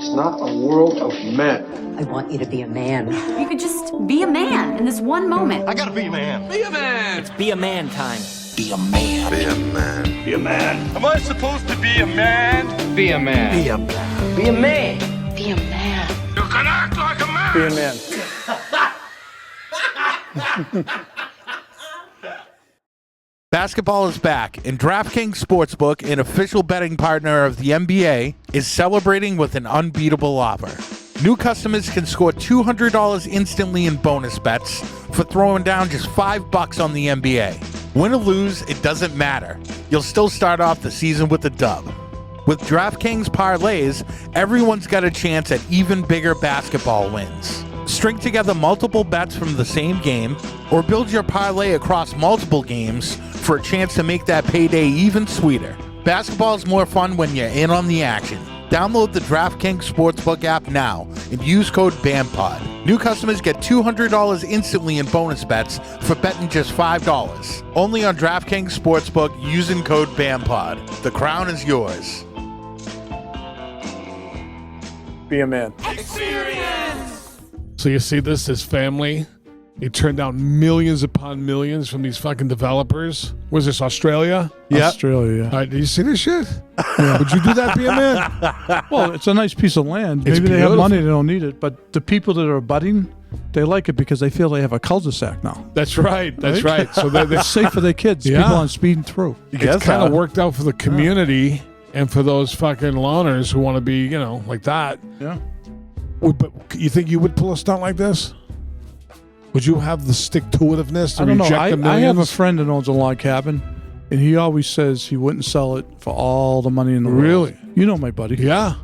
It's not a world of men. I want you to be a man. You could just be a man in this one moment. I gotta be a man. Be a man. It's be a man time. Be a man. Be a man. Be a man. Am I supposed to be a man? Be a man. Be a man. Be a man. Be a man. You can act like a man. Be a man. Basketball is back, and DraftKings Sportsbook, an official betting partner of the NBA, is celebrating with an unbeatable offer. New customers can score $200 instantly in bonus bets for throwing down just $5 on the NBA. Win or lose, it doesn't matter. You'll still start off the season with a dub. With DraftKings parlays, everyone's got a chance at even bigger basketball wins. String together multiple bets from the same game, or build your parlay across multiple games for a chance to make that payday even sweeter. Basketball's more fun when you're in on the action. Download the DraftKings Sportsbook app now and use code BAMPOD. New customers get $200 instantly in bonus bets for betting just $5. Only on DraftKings Sportsbook using code BAMPOD. The crown is yours. Be a man. So you see this family, they turned down millions upon millions from these fucking developers. Was this Australia? Yeah. Australia, yeah. All right, did you see this shit? Yeah. Would you do that, be a man? Well, it's a nice piece of land. It's Maybe they have beautiful. money, they don't need it. But the people that are abutting, they like it because they feel they have a cul-de-sac now. That's right. That's right. So they're It's safe for their kids. Yeah. People aren't speeding through. it's kind of worked out for the community and for those fucking loners who want to be, like that. Yeah. But you think you would pull a stunt like this? Would you have the stick-to-itiveness to I don't know. reject the I have a millions? friend that owns a log cabin, and he always says he wouldn't sell it for all the money in the world. Really? You know my buddy. Yeah.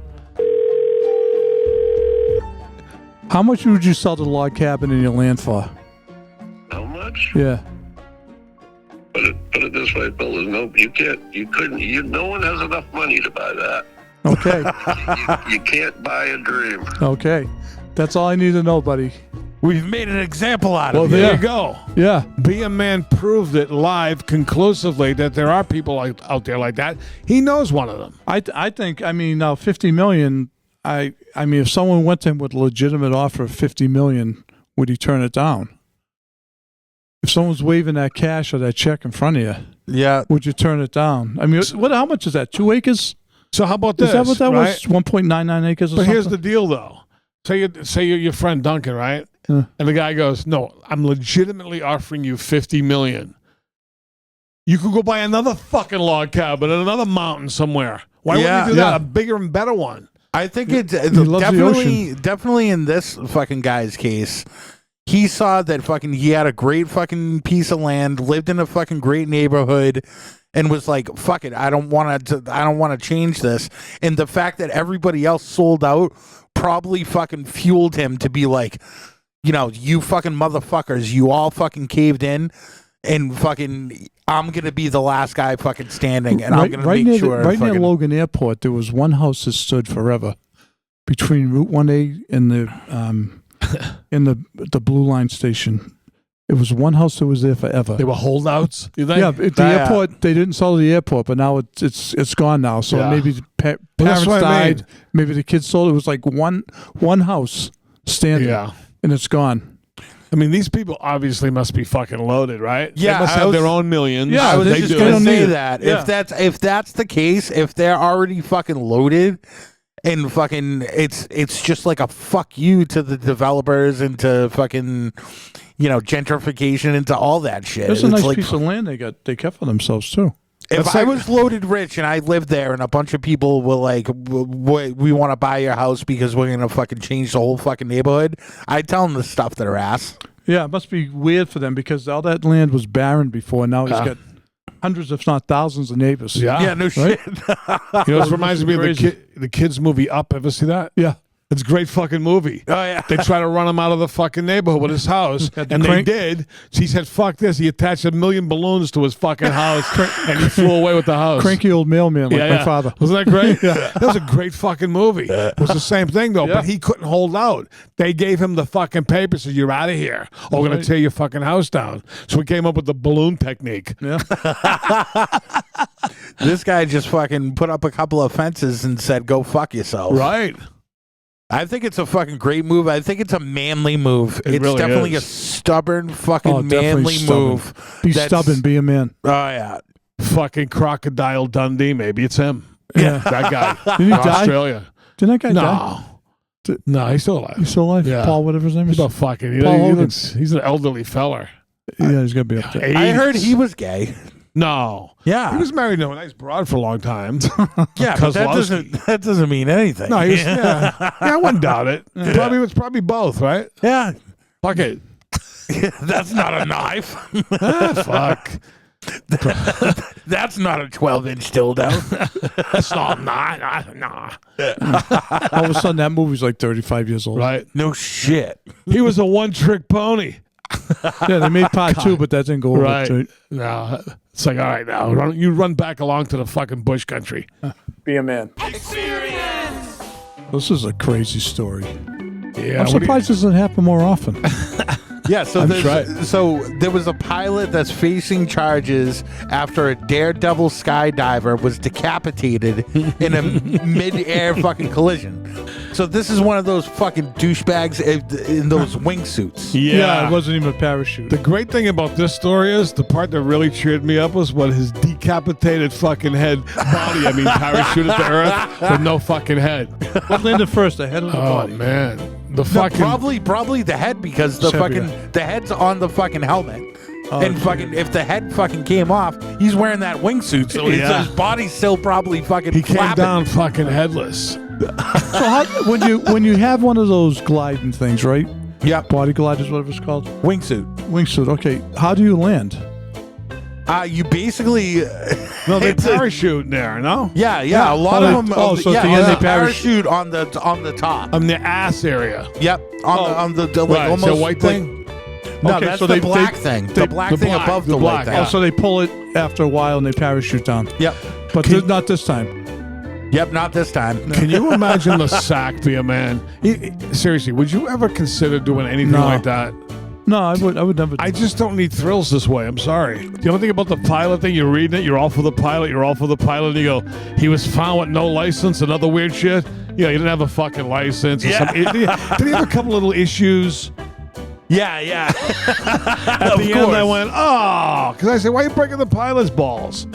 How much would you sell the log cabin in your land for? How much? Yeah. Put it this way, Bill. No one has enough money to buy that. Okay. You can't buy a dream. Okay. That's all I need to know, buddy. We've made an example out Well, of it. there you go. Yeah. Be a Man proved it live conclusively that there are people out there like that. He knows one of them. I think, now $50 million, if someone went to him with a legitimate offer of $50 million, would he turn it down? If someone's waving that cash or that check in front of you, Yeah. would you turn it down? How much is that? 2 acres? So how about this? Is that what that right? was? 1.99 acres or But something? here's the deal, though. Say you're your friend Duncan, right? Yeah. And the guy goes, "No, I'm legitimately offering you $50 million. You could go buy another fucking log cabin in another mountain somewhere. Why wouldn't you do that? A bigger and better one." I think it's loves the definitely in this fucking guy's case. He saw that fucking he had a great fucking piece of land, lived in a fucking great neighborhood, and was like, "Fuck it, I don't want to change this." And the fact that everybody else sold out probably fucking fueled him to be like, you fucking motherfuckers, you all fucking caved in, and fucking I'm gonna be the last guy fucking standing, and I'm gonna make sure. Right near Logan Airport, there was one house that stood forever between Route 1A and the Blue Line station. It was one house that was there forever. They were holdouts. You think? Yeah, at the airport, they didn't sell the airport, but now it's gone now. So maybe the parents what I mean. died. Maybe the kids sold it. It was like one house standing, and it's gone. I mean, these people obviously must be fucking loaded, right? Yeah, they must have their own millions. Yeah, I was they just do. gonna say that. Yeah. If that's the case, if they're already fucking loaded, and fucking it's just like a fuck you to the developers and to fucking gentrification and to all that shit. There's a It's nice like, piece of land they kept for themselves too. If I was loaded rich and I lived there and a bunch of people were like, we want to buy your house because we're going to fucking change the whole fucking neighborhood, I'd tell them to stuff their ass. Yeah, it must be weird for them because all that land was barren before. Now he's got hundreds, if not thousands, of neighbors. Yeah, no shit. This reminds me of the kids movie Up. Ever see that? Yeah. It's a great fucking movie. Oh, yeah. They try to run him out of the fucking neighborhood with his house, and they did. So he said, "Fuck this." He attached 1 million balloons to his fucking house, and he flew away with the house. Cranky old mailman like my father. Wasn't that great? That was a great fucking movie. It was the same thing, though, but he couldn't hold out. They gave him the fucking paper, said, "You're out of here, or we're going to tear your fucking house down." So he came up with the balloon technique. Yeah. This guy just fucking put up a couple of fences and said, "Go fuck yourself." Right. I think it's a fucking great move. I think it's a manly move. It's really definitely is. a stubborn fucking definitely manly stubborn. move. Be That's- stubborn. Be a man. Oh yeah. Fucking Crocodile Dundee. Maybe it's him. Yeah. That guy. Did he die? Australia. Didn't that guy die? No, he's still alive. He's still alive? Yeah. Paul, whatever his name is? He's about fucking. Paul Hogan. He's an elderly feller. Yeah, he's got to be up there. I heard he was gay. No. Yeah. He was married to a nice broad for a long time. Yeah, but Kozlowski. that doesn't mean anything. No, he's yeah. I wouldn't doubt it. It's probably both, right? Yeah. Fuck it. That's not a knife. Fuck. That's not a 12-inch dildo. That's not nah. All of a sudden, that movie's like 35 years old. Right. No shit. He was a one-trick pony. Yeah, they made part 2, but that didn't go over. Right. Too. No. It's like, all right, now you run back along to the fucking bush country. Be a man. This is a crazy story. Yeah. I'm surprised this doesn't happen more often. Yeah, so I'm right. there was a pilot that's facing charges after a Daredevil skydiver was decapitated in a mid-air fucking collision. So this is one of those fucking douchebags in those wingsuits. Yeah, it wasn't even a parachute. The great thing about this story is the part that really cheered me up was when his decapitated fucking parachuted to Earth with no fucking head. What landed first, the head or the Oh body? man, No, the fucking probably the head because the It's heavier. fucking the head's on the fucking helmet. And fucking if the head fucking came off, he's wearing that wingsuit, so Yeah. his body's still probably fucking he came flapping. down fucking headless. So when you have one of those gliding things, right? Yeah, Body gliders, whatever it's called. wingsuit. Wingsuit. Okay, how do you land? You basically No, they it's a- parachute in there, no? Yeah. Yeah. A lot of them. Oh, so at yeah, the end they they parachute on the top. On the ass area. Yep. On the like Right, almost so white thing? No, Okay, that's so the they- black they- thing. they- The black the thing black, above the the white black, thing. yeah. Oh, so they pull it after a while and they parachute down. Yep. But not this time. Yep. Not this time. Can you imagine the sack be a man? Seriously, would you ever consider doing anything No. like that? No, I would never. I just don't need thrills this way. I'm sorry. The only thing about the pilot thing, you're reading it, you're all for the pilot, and you go, he was found with no license and other weird shit. You know, he didn't have a fucking license. Yeah. Did he have a couple little issues? Yeah. At the end, I went, oh, because I said, why are you breaking the pilot's balls?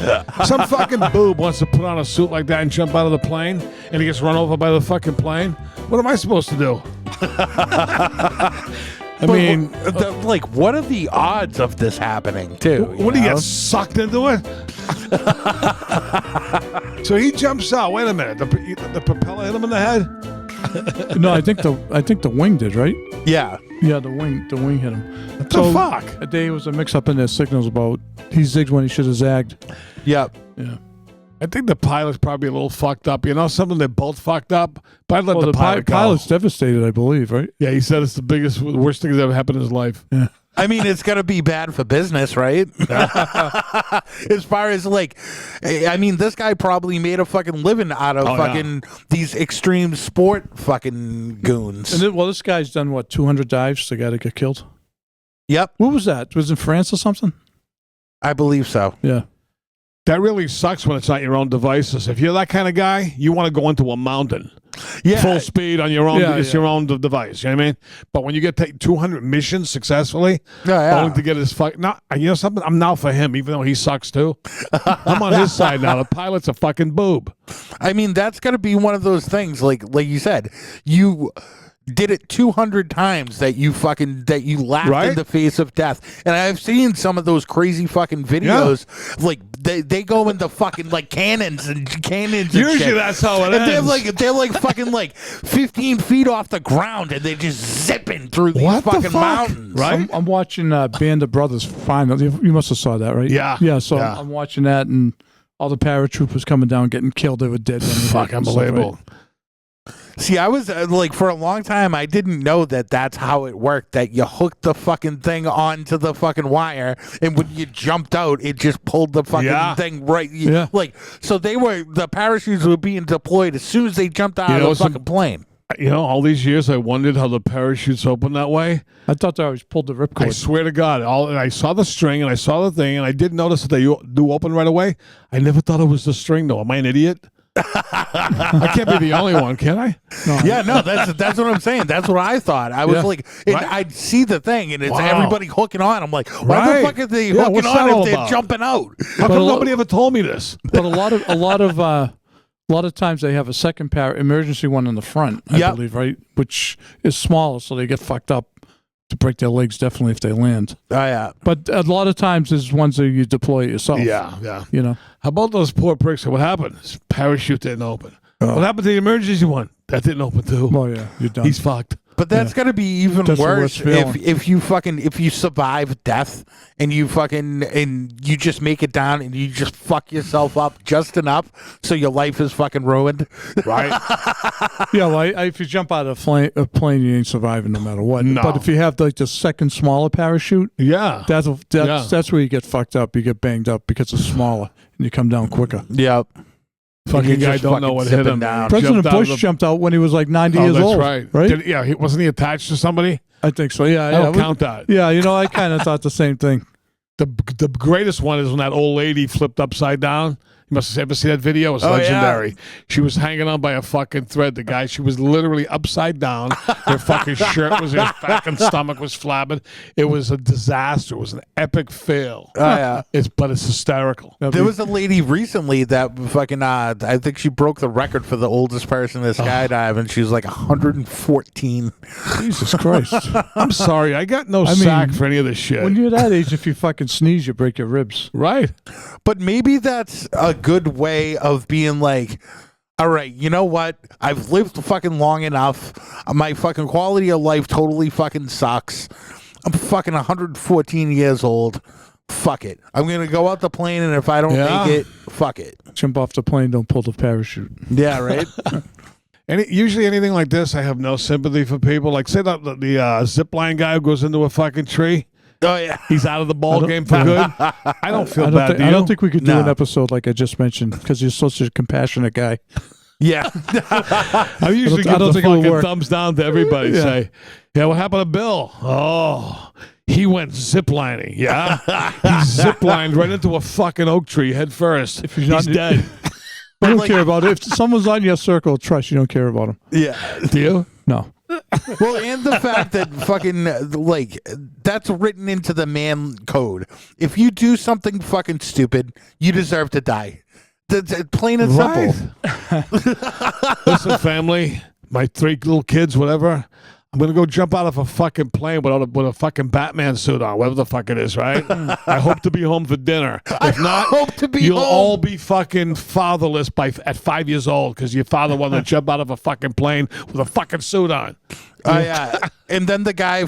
Some fucking boob wants to put on a suit like that and jump out of the plane, and he gets run over by the fucking plane. What am I supposed to do? I mean, what are the odds of this happening too? what do you get sucked into it? So he jumps out. Wait a minute, the propeller hit him in the head. No, I think the wing did, right? Yeah. Yeah, the wing hit him. What the fuck? A day was a mix-up in their signals about he zigged when he should have zagged. Yep. Yeah. I think the pilot's probably a little fucked up. You know, something they're both fucked up. But I'd let Well, the pilot go. pilot's devastated, I believe, right? Yeah, he said it's the worst thing that's ever happened in his life. Yeah. I mean, it's gonna be bad for business, right? As far as this guy probably made a fucking living out of these extreme sport fucking goons. And this guy's done what 200 dives. The guy that got killed. Yep, What was that? Was it in France or something? I believe so. Yeah. That really sucks when it's not your own devices. If you're that kind of guy, you want to go into a mountain. Yeah, Full speed on your own. Yeah, It's yeah. your own device. You know what I mean? But when you get 200 missions successfully, Yeah. only to get his fuck. Now, you know something? I'm now for him, even though he sucks too. I'm on his side now. The pilot's a fucking boob. I mean, that's gonna be one of those things, like you said, you did it 200 times that you laughed Right? in the face of death. And I've seen some of those crazy fucking videos. Like they go into fucking like cannons and Usually shit. that's how it And ends. they're like fucking like 15 feet off the ground and they're just zipping through these What the fucking fuck? mountains. Right? I'm watching Band of Brothers final. You must have saw that, right? Yeah. Yeah. So Yeah. I'm watching that, and all the paratroopers coming down, getting killed. They were dead. When they Fuck, hit and stuff, unbelievable. right? See, I was for a long time, I didn't know that that's how it worked, that you hooked the fucking thing onto the fucking wire, and when you jumped out, it just pulled the fucking thing right. Yeah. So the parachutes were being deployed as soon as they jumped out of the fucking plane. You know, all these years I wondered how the parachutes open that way. I thought they always pulled the I ripcord. swear to God, and I saw the string and I saw the thing, and I did notice that they do open right away. I never thought it was the string, though. Am I an idiot? I can't be the only one, can I? No. Yeah, no, that's what I'm saying. That's what I thought. I was like, and I'd see the thing, and it's everybody hooking on. I'm like, why the fuck are they hooking on if they're jumping out? How come nobody ever told me this? But a lot of times they have a second emergency one in the front, I believe, right? Which is smaller, so they get fucked up to break their legs, definitely, if they land. Oh, yeah. But a lot of times there's ones that you deploy yourself. Yeah. You know? How about those poor pricks? What happened? His parachute didn't open. What happened to the emergency one? That didn't open too. Oh, yeah. You're done. He's fucked. But that's got to be even That's the worse worst if you survive death and you just make it down and you just fuck yourself up just enough so your life is fucking ruined. Right. Yeah, well, if you jump out of a plane, you ain't surviving no matter what. No. But if you have like the second smaller parachute, that's where you get fucked up. You get banged up because it's smaller and you come down quicker. Yep. Fucking guy don't know what hit him. Down. President Bush jumped out when he was like 90 years old. Right? Wasn't he attached to somebody? I think so. Yeah, I don't count that. Yeah, I kind of thought the same thing. The greatest one is when that old lady flipped upside down. You must have ever seen that video. It was legendary. Yeah. She was hanging on by a fucking thread. The guy, she was literally upside down. Her fucking shirt was, her fucking stomach was flabbing. It was a disaster. It was an epic fail. Yeah. But it's hysterical. There was a lady recently that fucking, I think she broke the record for the oldest person to skydive, and she was like 114. Jesus Christ. I'm sorry. I got no sack for any of this shit. When you're that age, if you fucking sneeze, you break your ribs. Right. But maybe that's a good way of being like, all right, you know what? I've lived fucking long enough. My fucking quality of life totally fucking sucks. I'm fucking 114 years old. Fuck it. I'm going to go out the plane, and if I don't make it, fuck it. Jump off the plane, don't pull the parachute. Yeah, right? Usually anything like this, I have no sympathy for people. Like, say that the zip line guy who goes into a fucking tree. Oh, yeah. He's out of the ball game for good. I don't feel bad. I don't think we could do an episode like I just mentioned because you're such a compassionate guy. Yeah. I usually give the fucking thumbs down to everybody. Say, yeah, what happened to Bill? Oh, he went ziplining. Yeah. He ziplined right into a fucking oak tree head first. If he's dead. I don't care about it. If someone's on your circle of trust, you don't care about him. Yeah. Do you? No. Well, and the fact that fucking, like, that's written into the man code. If you do something fucking stupid, you deserve to die. That's plain and simple. Listen, family, my 3 little kids, whatever, I'm going to go jump out of a fucking plane with a fucking Batman suit on, whatever the fuck it is, right? I hope to be home for dinner. If not, you'll all be fucking fatherless at 5 years old because your father wanted to jump out of a fucking plane with a fucking suit on. Oh, yeah. And then the guy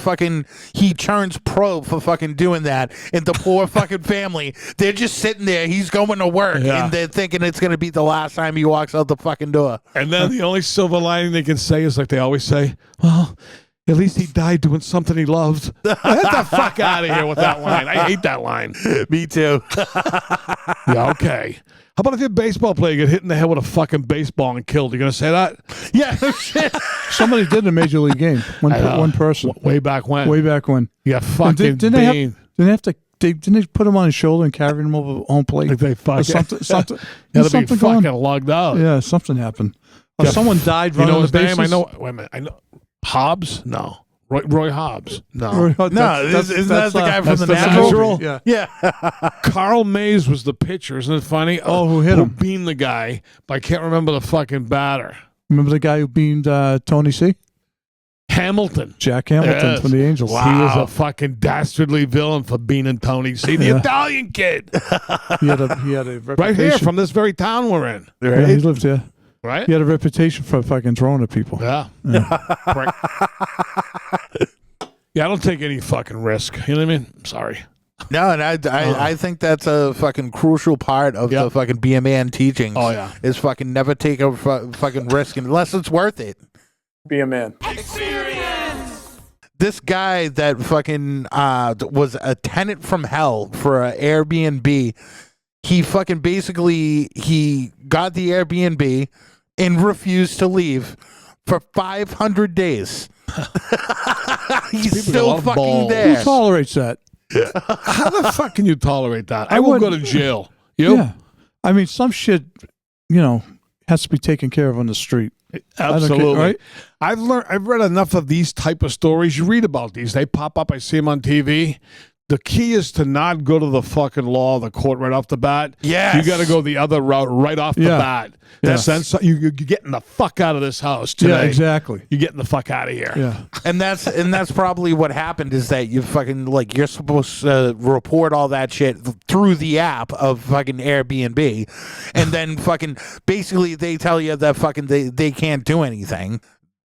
he turns pro for fucking doing that. And the poor fucking family, they're just sitting there. He's going to work. Yeah. And they're thinking it's going to be the last time he walks out the fucking door. And then the only silver lining they can say is like they always say, well, at least he died doing something he loved. Get the fuck out of here with that line. I hate that line. Me too. Yeah, okay. How about if you're a baseball player, you get hit in the head with a fucking baseball and killed? You going to say that? Yeah, shit. Somebody did in a major league game. One person. Way back when. Way back when. Yeah, fucking didn't they put him on his shoulder and carry him over home plate? Like they fucking something. Something be fucking lugged out. Yeah, something happened. Or someone died running the bases. Name? I know. Wait a minute. I know. Hobbs? No. Roy Hobbs. No. Isn't that the guy from the Natural? Yeah. Carl Mays was the pitcher. Isn't it funny? Oh, who hit him? Who beamed the guy, but I can't remember the fucking batter. Remember the guy who beamed Tony C? Hamilton. Jack Hamilton from the Angels. Wow. He was a fucking dastardly villain for beaning Tony C, the Italian kid. He had a reputation. Right here from this very town we're in. Right? Yeah, he lived here. Right? He had a reputation for fucking throwing at people. Yeah. Yeah, I don't take any fucking risk. You know what I mean? Sorry. No, and I think that's a fucking crucial part of the fucking Be a Man teachings. Oh, yeah. Is fucking never take a fucking risk unless it's worth it. Be a man. Experience! This guy that fucking was a tenant from hell for an Airbnb, he fucking basically, he got the Airbnb and refused to leave for 500 days. He's still fucking there. Who tolerates that? How the fuck can you tolerate that? I won't go to jail. You? Yeah. I mean, some shit, has to be taken care of on the street. Absolutely. Right? I've read enough of these type of stories. You read about these. They pop up. I see them on TV. The key is to not go to the fucking law of the court right off the bat. Yes. You got to go the other route right off the bat. Yes. You're getting the fuck out of this house today. Yeah, exactly. You're getting the fuck out of here. Yeah. And that's probably what happened is that you fucking like you're supposed to report all that shit through the app of fucking Airbnb, and then fucking basically they tell you that fucking they can't do anything.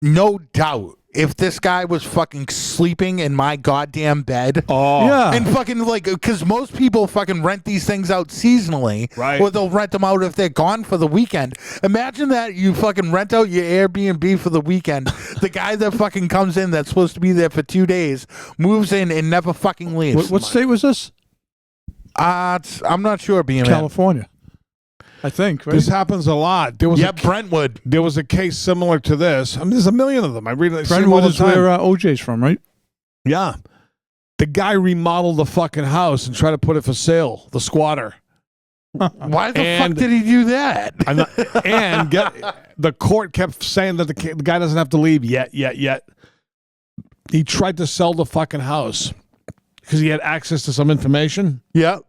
No doubt. If this guy was fucking sleeping in my goddamn bed, and fucking like, because most people fucking rent these things out seasonally, right? Or they'll rent them out if they're gone for the weekend. Imagine that you fucking rent out your Airbnb for the weekend. The guy that fucking comes in that's supposed to be there for 2 days moves in and never fucking leaves. What state was this? I'm not sure. California, I think. Right? This happens a lot. There was Brentwood. There was a case similar to this. I mean, there's a million of them. I read it. Brentwood is where OJ's from, right? Yeah. The guy remodeled the fucking house and tried to put it for sale. The squatter. Why the fuck did he do that? The court kept saying that the guy doesn't have to leave yet. He tried to sell the fucking house because he had access to some information. Yep.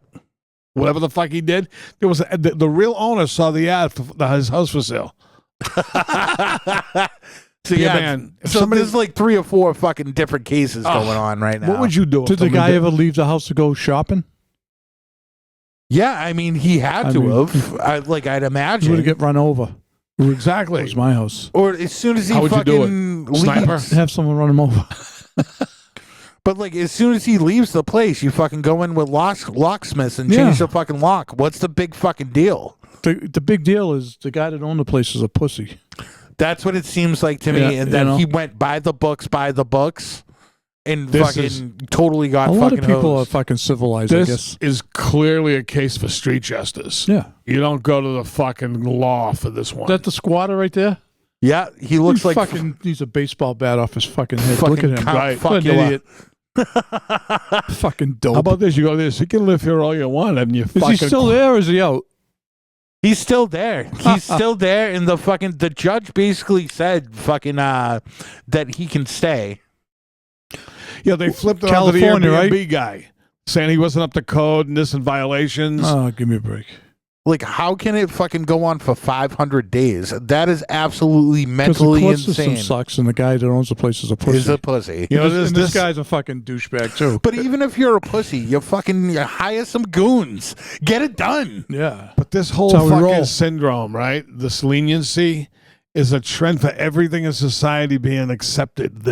Whatever the fuck he did, there was the real owner saw the ad for his house for sale. Man. So there's like 3 or 4 fucking different cases going on right now. What would you do? Did the guy ever leave the house to go shopping? Yeah, I mean he had to have. I'd imagine. He would get run over. Exactly. It was my house. Or as soon as he How would fucking you do it? Sniper? Have someone run him over. But like as soon as he leaves the place, you fucking go in with locksmiths and change the fucking lock. What's the big fucking deal? The big deal is the guy that owned the place is a pussy. That's what it seems like to me, and that he went by the books, and totally got fucking a lot of people hosed. are fucking civilized, I guess. This is clearly a case for street justice. Yeah. You don't go to the fucking law for this one. Is that the squatter right there? Yeah, he looks like fucking needs a baseball bat off his fucking head. Fucking Look at him. right. What an idiot. Fucking dope. How about this? You go this. You can live here all you want. And Is he still there or is he out? He's still there. He's still there, and the judge basically said that he can stay. Yeah, they flipped it California, onto the Airbnb right? guy, saying he wasn't up to code and this and violations. Oh, give me a break. Like, how can it fucking go on for 500 days? That is absolutely Because mentally the court insane. system sucks, and the guy that owns the place is a pussy. Is a pussy. You know, this guy's a fucking douchebag too. But even if you're a pussy, you hire some goons. Get it done. Yeah. But this whole That's how we roll. fucking syndrome, right? This leniency is a trend for everything in society being accepted.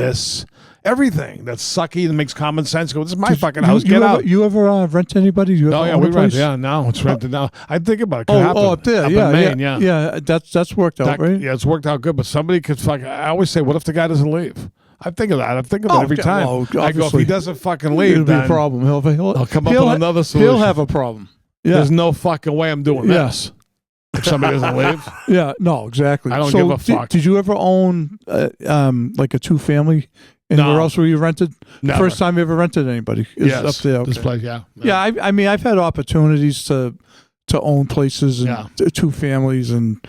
Everything that's sucky that makes common sense. Go, this is my fucking house. Get out. You ever rent anybody? You ever Oh yeah, own we a rent. place? Yeah, now it's rented now. I think about it. Could happen. Up there. Up Yeah, in Maine, yeah. That's worked out, right? Yeah, it's worked out good. But somebody could fucking. I always say, what if the guy doesn't leave? I think of that. I think of that every time. Well, I go, if he doesn't fucking leave, it'll be a then problem. He'll come up with another solution. He'll have a problem. Yeah. There's no fucking way I'm doing this. If somebody doesn't leave. Yeah. No. Exactly. I don't give a fuck. Did you ever own like a 2-family? Anywhere else where you rented? Never. First time you ever rented anybody? Yes. Up there. Okay. This place, yeah. Yeah, I mean, I've had opportunities to own places and 2 families, and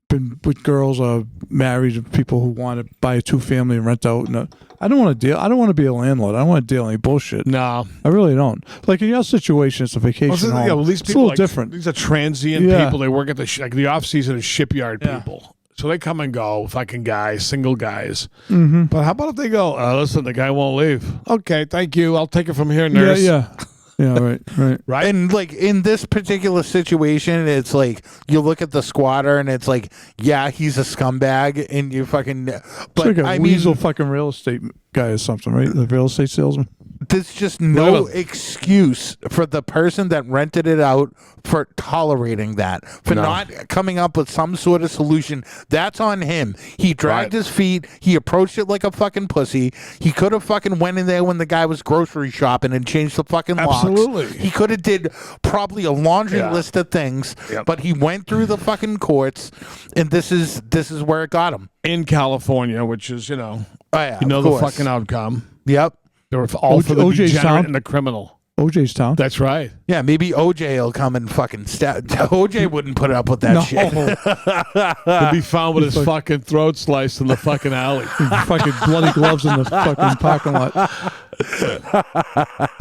been with girls or married to people who want to buy a 2-family and rent out. And I don't want to deal. I don't want to be a landlord. I don't want to deal any bullshit. No, I really don't. Like in your situation, it's a vacation home. Yeah, well, these it's people a little different. These are transient people. They work at the off season as shipyard people. So they come and go, fucking guys, single guys. Mm-hmm. But how about if they go, listen, the guy won't leave. Okay, thank you. I'll take it from here, nurse. Yeah. Yeah, right. And like in this particular situation, it's like you look at the squatter and it's like, yeah, he's a scumbag, and you fucking. But it's like a weasel fucking real estate guy or something, right? The real estate salesman. There's just no excuse for the person that rented it out for tolerating that, for not coming up with some sort of solution. That's on him. He dragged his feet. He approached it like a fucking pussy. He could have fucking went in there when the guy was grocery shopping and changed the fucking locks. Absolutely. He could have did probably a laundry list of things, but he went through the fucking courts, and this is where it got him. In California, which is, the course. fucking outcome. Yep. They were all for the O.J. degenerate sound? and the criminal. OJ's town. That's right. Yeah, maybe OJ will come and fucking OJ wouldn't put up with that shit. He'd be found with his fucking throat sliced in the fucking alley. Fucking bloody gloves in the fucking parking lot.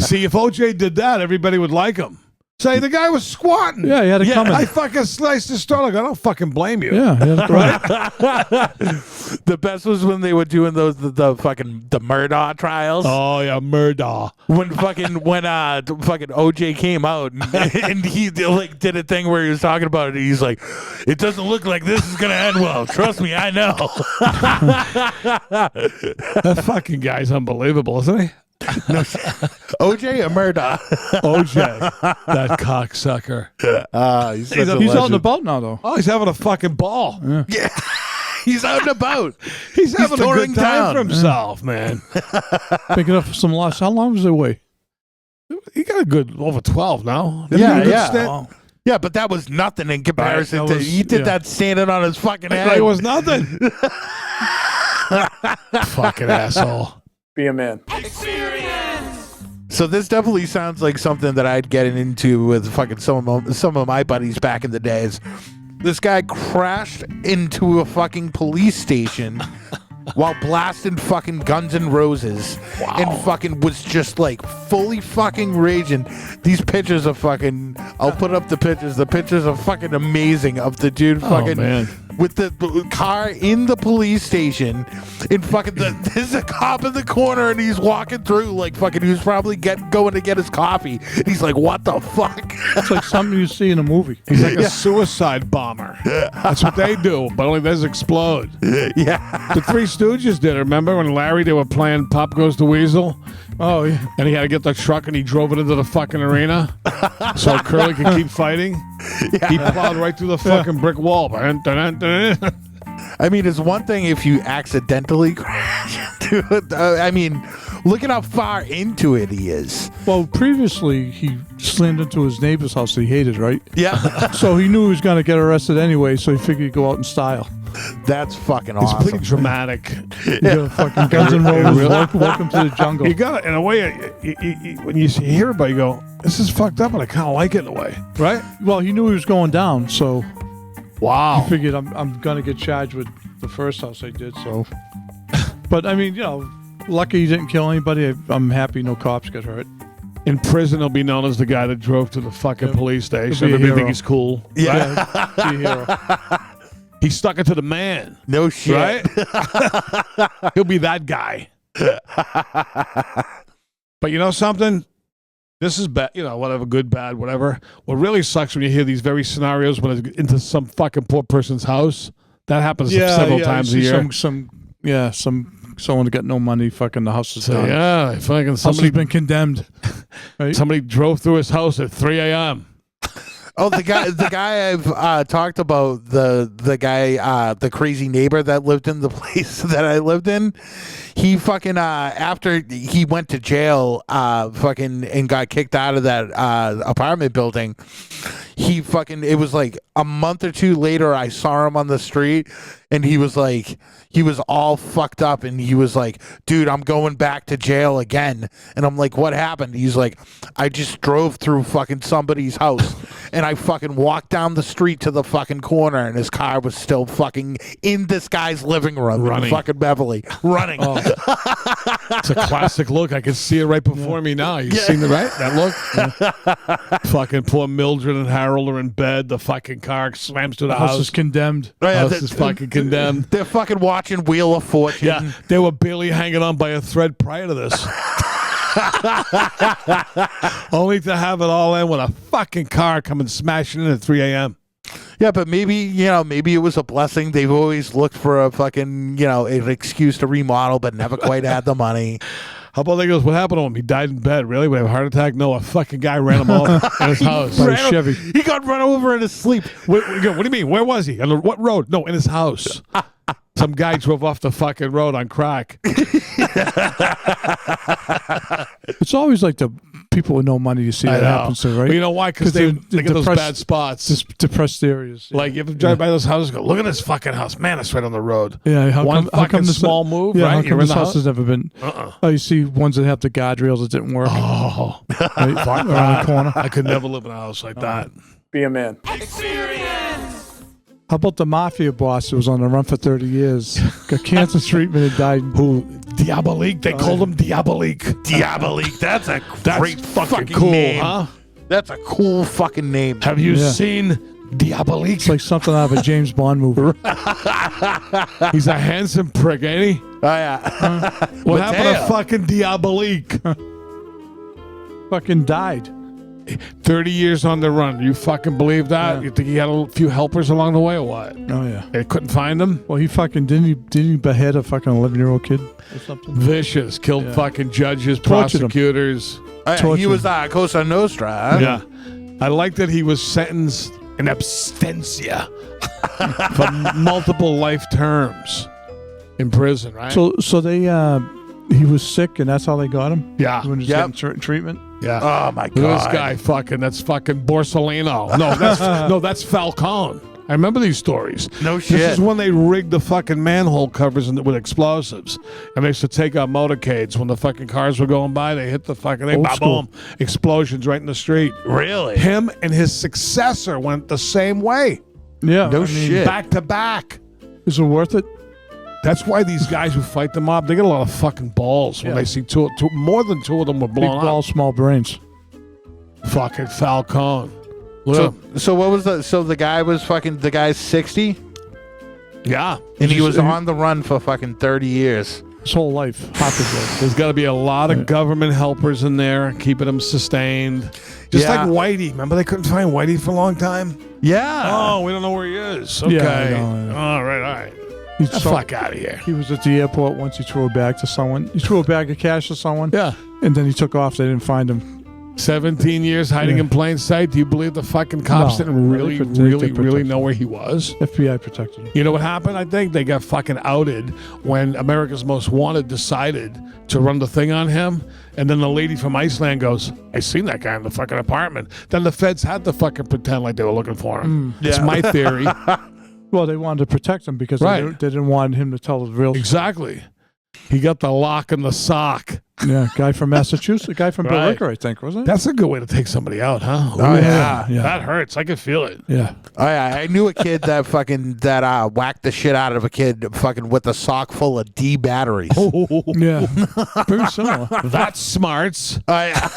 See, if OJ did that, everybody would like him. Say, the guy was squatting. Yeah, he had it coming. I fucking sliced his throat. Like, I don't fucking blame you. Yeah, right. The best was when they were doing the fucking Murdaugh trials. Oh yeah, Murdaugh. When fucking OJ came out and he like did a thing where he was talking about it. And he's like, "It doesn't look like this is gonna end well. Trust me, I know." That fucking guy's unbelievable, isn't he? No, OJ or Murdaugh? OJ, that cocksucker. He's out and about now, though. Oh, he's having a fucking ball. Yeah. He's out and about. He's having a touring good time town. for himself, man. Picking up some loss. How long was it away? He got a good over 12 now. Yeah. Yeah, but that was nothing in comparison to he did that standing on his fucking head. It was nothing. Fucking asshole. Be a man. So this definitely sounds like something that I'd get into with fucking some of my buddies back in the days. This guy crashed into a fucking police station while blasting fucking Guns N' Roses and fucking was just like fully fucking raging. These pictures are fucking, I'll put up the pictures. The pictures are fucking amazing of the dude fucking with the car in the police station and fucking there's a cop in the corner and he's walking through like fucking he was probably going to get his coffee. And he's like, what the fuck? It's like something you see in a movie. He's like a suicide bomber. That's what they do, but only theirs explode. Yeah. The Three Stooges did. Remember when Larry, they were playing Pop Goes the Weasel? Oh, yeah. And he had to get the truck and he drove it into the fucking arena so Curly could keep fighting. Yeah. He plowed right through the fucking brick wall. I mean, it's one thing if you accidentally crash into it. I mean, look at how far into it he is. Well, previously, he slammed into his neighbor's house that he hated, right? Yeah. So he knew he was going to get arrested anyway, so he figured he'd go out in style. That's fucking It's awesome. pretty dramatic. You got fucking Guns N' Roses. Welcome to the jungle. You got it in a way. When you hear about it, you go, "This is fucked up," but I kind of like it in a way, right? Well, he knew he was going down, so wow. he figured I'm gonna get charged with the first house I did. So, but I mean, lucky he didn't kill anybody. I'm happy no cops got hurt. In prison, he'll be known as the guy that drove to the fucking police station. Everybody think he's cool. Yeah. Be a hero. He stuck it to the man. No shit. Right? He'll be that guy. But you know something? This is bad. Whatever, good, bad, whatever. What really sucks when you hear these very scenarios when it's into some fucking poor person's house. That happens several times a year. Someone got no money. Fucking the house is done. Yeah, fucking Somebody's been condemned. Right? Somebody drove through his house at 3 a.m. Oh, the guy I've talked about, the guy, the crazy neighbor that lived in the place that I lived in. He fucking after he went to jail, fucking and got kicked out of that apartment building. He fucking, it was like a month or two later, I saw him on the street, and he was all fucked up, and he was like, "Dude, I'm going back to jail again." And I'm like, "What happened?" He's like, "I just drove through fucking somebody's house, and I fucking walked down the street to the fucking corner, and his car was still fucking in this guy's living room, running, in fucking Beverly, running." Oh. It's a classic look. I can see it right before me now. You seen that look? Yeah. Fucking poor Mildred and Harold are in bed. The fucking car slams to the house. House is condemned. The house is fucking condemned. They're fucking watching Wheel of Fortune. Yeah, they were barely hanging on by a thread prior to this. Only to have it all in with a fucking car coming smashing in at 3 a.m. Yeah, but maybe it was a blessing. They've always looked for a fucking, an excuse to remodel, but never quite had the money. How about they goes, what happened to him? He died in bed. Really? We have a heart attack? No, a fucking guy ran him off in his house. By a Chevy. He got run over in his sleep. What do you mean? Where was he? On what road? No, in his house. Some guy drove off the fucking road on crack. It's always like the people with no money, you see that happens to, right? Well, you know why? Because they get those bad spots. Depressed areas. Like, you ever drive by those houses, go, look at this fucking house. Man, it's right on the road. Yeah, how come this small move, yeah, right? How come this house has never been... Oh, you see ones that have the guardrails that didn't work. Oh. Right? Around the corner. I could never live in a house like that. Be a man. How about the Mafia boss who was on the run for 30 years? Got cancer treatment and died. Who? Diabolique. They called him Diabolique. Diabolique. That's a great fucking cool, name. huh? That's a cool fucking name. Have you seen Diabolique? It's like something out of a James Bond movie. He's a handsome prick, ain't he? Oh, yeah. What happened to fucking Diabolique? Fucking died. 30 years on the run. You fucking believe that? Yeah. You think he had a few helpers along the way or what? Oh, yeah. They couldn't find him? Well, he fucking didn't he behead a fucking 11-year-old kid or something? Vicious. Killed fucking judges, Tortured him. prosecutors. He was Cosa Nostra. Huh? Yeah. I like that he was sentenced in absentia for multiple life terms in prison, right? So they he was sick and that's how they got him? Yeah. When he was getting treatment? Yeah. Oh, my Look God. at this guy that's fucking Borsellino. No, that's Falcone. I remember these stories. No shit. This is when they rigged the fucking manhole covers with explosives. And they used to take out motorcades when the fucking cars were going by. They hit the fucking, boom, explosions right in the street. Really? Him and his successor went the same way. Yeah. No shit. Back to back. Is it worth it? That's why these guys who fight the mob, they get a lot of fucking balls when they see more than two of them were blown Big up. balls, small brains. Fucking Falcone. So what was the guy was fucking, the guy's 60? Yeah. And he was on the run for fucking 30 years. His whole life. There's got to be a lot of government helpers in there keeping him sustained. Just like Whitey. Remember they couldn't find Whitey for a long time? Yeah. Oh, we don't know where he is. Okay. Yeah, I know. All right. Get the fuck out of here. He was at the airport once. He threw a bag to someone. He threw a bag of cash to someone. Yeah. And then he took off. They didn't find him. 17 years hiding in plain sight. Do you believe the fucking cops didn't really know where he was? FBI protected him. You know what happened? I think they got fucking outed when America's Most Wanted decided to run the thing on him. And then the lady from Iceland goes, I seen that guy in the fucking apartment. Then the feds had to fucking pretend like they were looking for him. It's my theory. Well, they wanted to protect him because they didn't want him to tell the real story. Exactly. He got the lock in the sock. Yeah, guy from Massachusetts, a guy from Bill Ricker, I think, wasn't it? That's a good way to take somebody out, huh? Oh, yeah. That hurts. I can feel it. Yeah. Oh, yeah. I knew a kid that whacked the shit out of a kid fucking with a sock full of D batteries. Yeah. Very similar. That's smarts. Oh, yeah.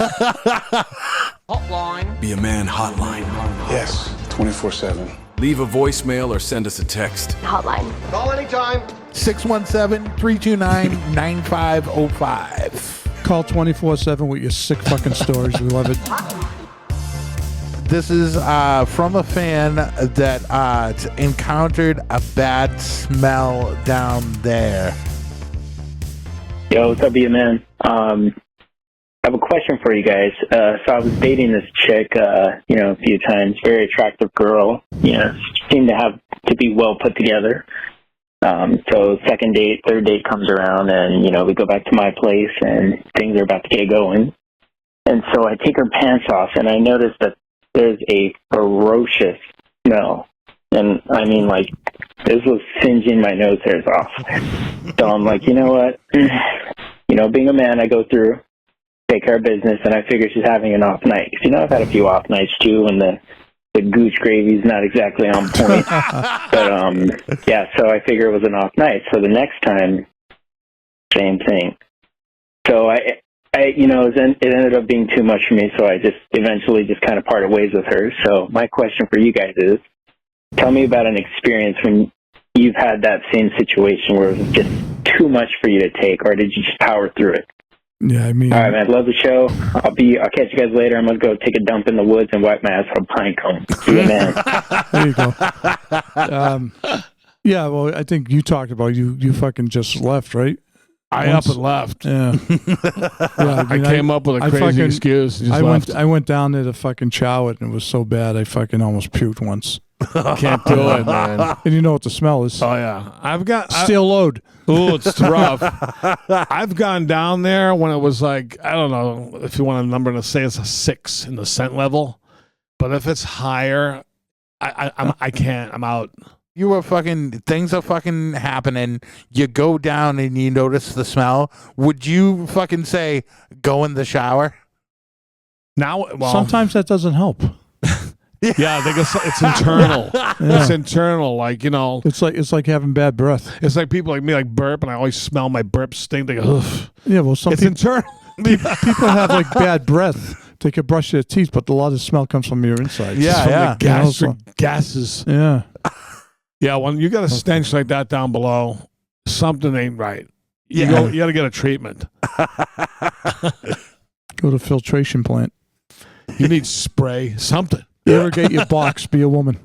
Hotline. Be a Man hotline. Yes, 24/7. Leave a voicemail or send us a text. Hotline. Call anytime. 617-329-9505. Call 24/7 with your sick fucking stories. We love it. This is from a fan that encountered a bad smell down there. Yo, what's up, man? I have a question for you guys. So I was dating this chick, a few times. Very attractive girl. Seemed to be well put together. So second date, third date comes around, and we go back to my place, and things are about to get going. And so I take her pants off, and I notice that there's a ferocious smell. And I mean, like, this was singeing my nose hairs off. So I'm like, you know what? Being a man, I go through, take care of business, and I figure she's having an off night. 'Cause, I've had a few off nights too, and the gooch gravy's not exactly on point. But so I figure it was an off night. So the next time, same thing. So it ended up being too much for me. So I just eventually just kind of parted ways with her. So my question for you guys is, tell me about an experience when you've had that same situation where it was just too much for you to take, or did you just power through it? Yeah, I mean... All right, man. Love the show. I'll catch you guys later. I'm going to go take a dump in the woods and wipe my ass with a pine cone. See you, man. There you go. Yeah, well, I think you talked about you fucking just left, right? I up and left. Yeah. I came up with a crazy excuse. I went down there to fucking chow it, and it was so bad I fucking almost puked once. Can't do it, man. And you know what the smell is. Oh, yeah. I've got... Steel load. Oh, it's rough. I've gone down there when it was like, I don't know if you want a number to say it's a 6 in the scent level. But if it's higher, I can't. I'm out. You were things are fucking happening. You go down and you notice the smell. Would you fucking say, go in the shower? Now, well, sometimes that doesn't help. Yeah, I think it's internal. Yeah. It's internal, like, you know. It's like having bad breath. It's like people like me, like burp, and I always smell my burp stink. They go, ugh. Yeah, well, it's internal. People have like bad breath. They can brush their teeth, but a lot of smell comes from your insides. Yeah, yeah. The gastric gases. Yeah. Yeah, when you got a stench like that down below, something ain't right. You got to get a treatment. Go to filtration plant. You need spray, something. Irrigate your box. Be a woman.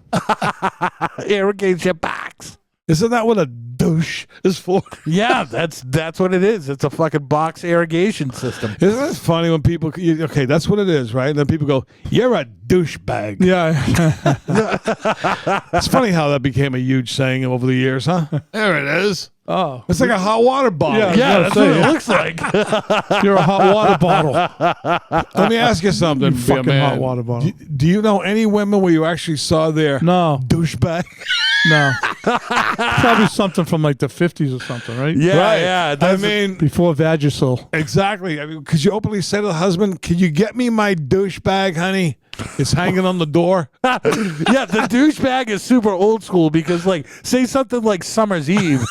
Irrigate your box. Isn't that what a douche is for? Yeah, that's what it is. It's a fucking box irrigation system. Isn't it funny when people... Okay, that's what it is, right? And then people go, you're a douchebag. Yeah. It's funny how that became a huge saying over the years, huh? There it is. Oh. It's like a hot water bottle. Yeah, that's what it looks like. You're a hot water bottle. Let me ask you something, You fucking man. hot water bottle. Do you know any women where you actually saw their douchebag? No. Probably something from like the 50s or something, right? Yeah, right. yeah. I mean, before Vagisil. Exactly. I mean, could you openly say to the husband, "Can you get me my douchebag, honey? It's hanging on the door." Yeah, the douchebag is super old school because, like, say something like Summer's Eve.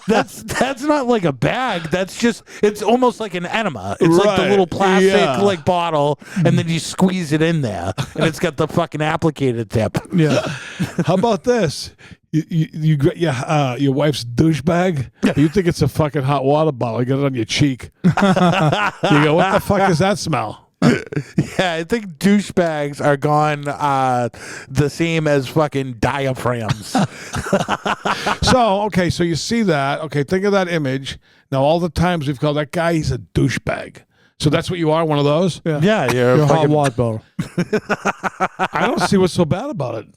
That's not like a bag. That's just, it's almost like an enema. It's like the little plastic like bottle, and then you squeeze it in there, and it's got the fucking applicator tip. Yeah. How about this? You get your wife's douchebag. You think it's a fucking hot water bottle. You get it on your cheek. You go, what the fuck is that smell? Yeah, I think douchebags are gone the same as fucking diaphragms. So you see that. Okay, think of that image. Now, all the times we've called that guy, he's a douchebag. So that's what you are, one of those? Yeah, you're a hot water bottle. I don't see what's so bad about it.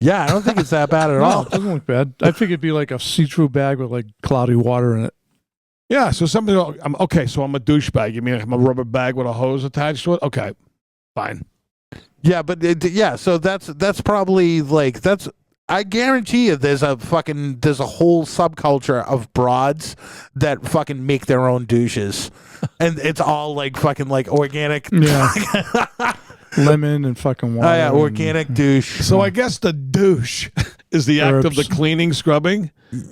Yeah, I don't think it's that bad at all. It doesn't look bad. I think it'd be like a see-through bag with like cloudy water in it. Yeah, so something. So I'm a douchebag. You mean I'm a rubber bag with a hose attached to it? Okay, fine. Yeah, but so that's probably like that's. I guarantee you, there's a whole subculture of broads that fucking make their own douches, and it's all like fucking like organic. Yeah. Lemon and fucking water. Oh yeah, organic douche. So I guess the douche is the act of the cleaning, scrubbing.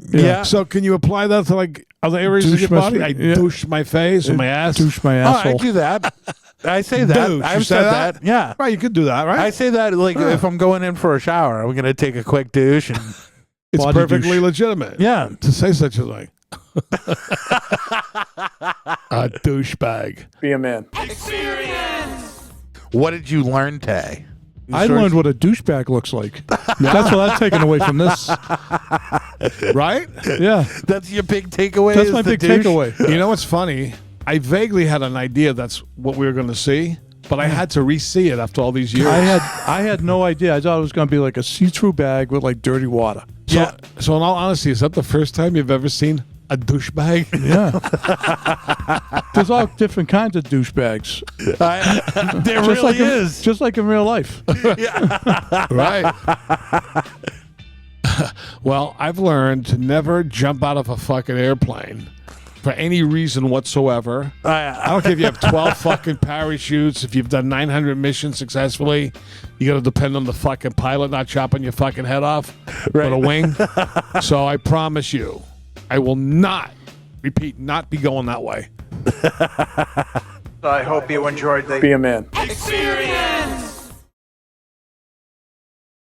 Yeah. So can you apply that to like other areas of your body? I douche my face and my ass. Douche my asshole. I do that. I say that. Douche. I've You said say that. Yeah. Right, you could do that, right? I say that like if I'm going in for a shower, I'm gonna take a quick douche and It's Body perfectly douche. legitimate. yeah. To say such a thing. A douchebag. Be a man. What did you learn today? I learned what a douchebag looks like. That's what I've taken away from this. Right? Yeah. That's your big takeaway. That's is my the big douche? takeaway. You know what's funny? I vaguely had an idea that's what we were going to see, but I had to re-see it after all these years. I had no idea. I thought it was going to be like a see-through bag with like dirty water. So in all honesty, is that the first time you've ever seen a douchebag? Yeah. There's all different kinds of douchebags. There Just really like is. Just like in real life. Right. Well, I've learned to never jump out of a fucking airplane for any reason whatsoever. I don't care if you have 12 fucking parachutes, if you've done 900 missions successfully, you got to depend on the fucking pilot not chopping your fucking head off with a wing. So I promise you, I will not be going that way. I hope you enjoyed the Be a Man. Experience!